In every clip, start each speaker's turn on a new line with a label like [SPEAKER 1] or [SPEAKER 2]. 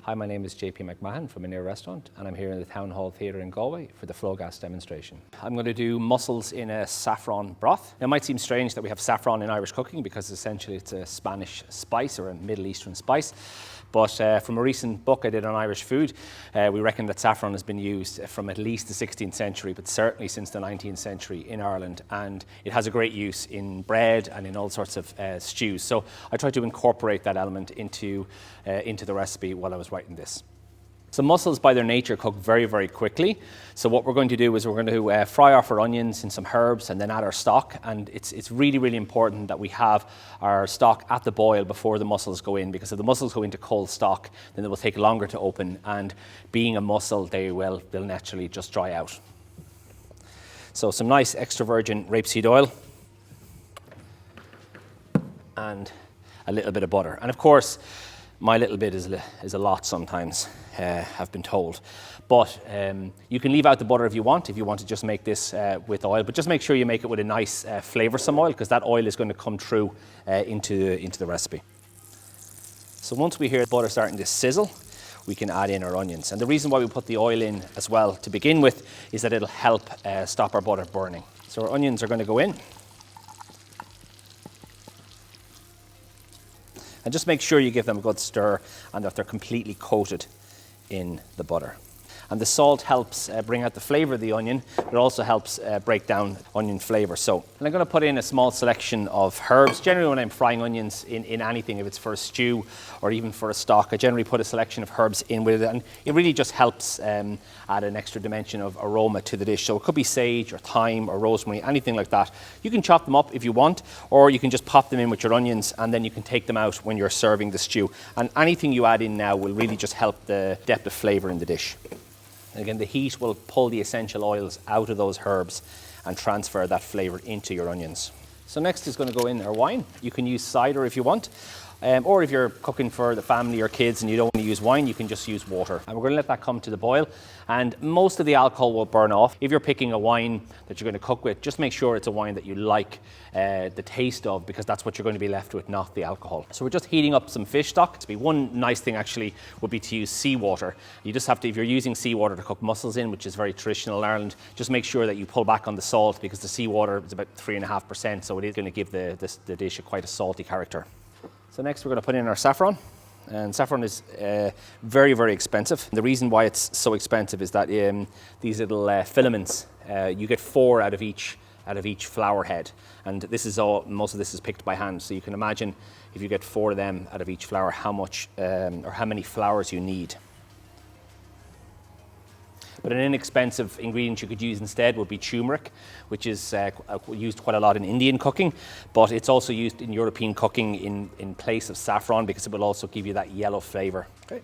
[SPEAKER 1] Hi, my name is Jp McMahon from Anir Restaurant, and I'm here in the Town Hall Theatre in Galway for the Flogas demonstration. I'm going to do mussels in a saffron broth. Now, it might seem strange that we have saffron in Irish cooking because essentially it's a Spanish spice or a Middle Eastern spice. But from a recent book I did on Irish food, we reckon that saffron has been used from at least the 16th century, but certainly since the 19th century in Ireland. And it has a great use in bread and in all sorts of stews. So I tried to incorporate that element into the recipe while I was writing this. So mussels by their nature cook very, very quickly. So what we're going to do is we're going to fry off our onions and some herbs and then add our stock. And it's really, really important that we have our stock at the boil before the mussels go in, because if the mussels go into cold stock, then they will take longer to open. And being a mussel, they'll naturally just dry out. So some nice extra virgin rapeseed oil and a little bit of butter. And of course, my little bit is a lot sometimes, I've been told. But you can leave out the butter if you want to just make this with oil. But just make sure you make it with a nice flavoursome oil, because that oil is going to come through into the recipe. So once we hear the butter starting to sizzle, we can add in our onions. And the reason why we put the oil in as well to begin with is that it'll help stop our butter burning. So our onions are going to go in. And just make sure you give them a good stir and that they're completely coated in the butter. And the salt helps bring out the flavour of the onion. It also helps break down onion flavour. So I'm going to put in a small selection of herbs. Generally when I'm frying onions in anything, if it's for a stew or even for a stock, I generally put a selection of herbs in with it. And it really just helps add an extra dimension of aroma to the dish. So it could be sage or thyme or rosemary, anything like that. You can chop them up if you want, or you can just pop them in with your onions and then you can take them out when you're serving the stew. And anything you add in now will really just help the depth of flavour in the dish. And again, the heat will pull the essential oils out of those herbs and transfer that flavour into your onions. So next is going to go in our wine. You can use cider if you want, or if you're cooking for the family or kids and you don't want to use wine, you can just use water. And we're going to let that come to the boil, and most of the alcohol will burn off. If you're picking a wine that you're going to cook with, just make sure it's a wine that you like the taste of, because that's what you're going to be left with, not the alcohol. So we're just heating up some fish stock. One nice thing actually would be to use seawater. You just have to, if you're using seawater to cook mussels in, which is very traditional in Ireland, just make sure that you pull back on the salt, because the seawater is about 3.5%, so it is going to give the dish quite a salty character. So next we're going to put in our saffron. And saffron is very, very expensive. The reason why it's so expensive is that these little filaments, you get 4 out of each flower head. And this is most of this is picked by hand. So you can imagine if you get 4 of them out of each flower, how much or how many flowers you need. But an inexpensive ingredient you could use instead would be turmeric, which is used quite a lot in Indian cooking, but it's also used in European cooking in place of saffron, because it will also give you that yellow flavour. Okay.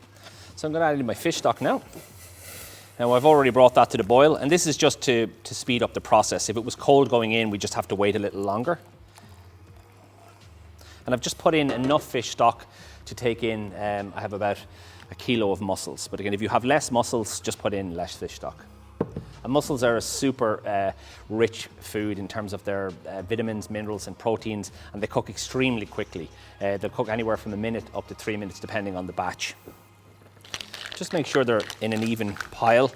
[SPEAKER 1] So I'm going to add in my fish stock now. Now I've already brought that to the boil, and this is just to speed up the process. If it was cold going in, we just have to wait a little longer. And I've just put in enough fish stock to take in, I have about a kilo of mussels. But again, if you have less mussels, just put in less fish stock. And mussels are a super rich food in terms of their vitamins, minerals and proteins, and they cook extremely quickly. They'll cook anywhere from a minute up to 3 minutes depending on the batch. Just make sure they're in an even pile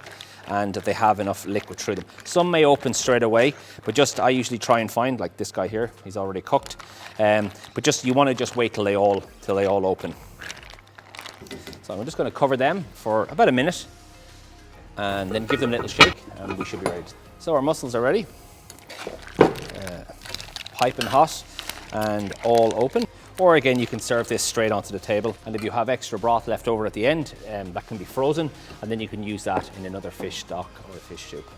[SPEAKER 1] and that they have enough liquid through them. Some may open straight away, but I usually try and find, like this guy here, he's already cooked. But you want to just wait till they all open. So I'm just going to cover them for about a minute and then give them a little shake, and we should be ready. So our mussels are ready, piping hot and all open. Or again, you can serve this straight onto the table, and if you have extra broth left over at the end, that can be frozen, and then you can use that in another fish stock or a fish soup.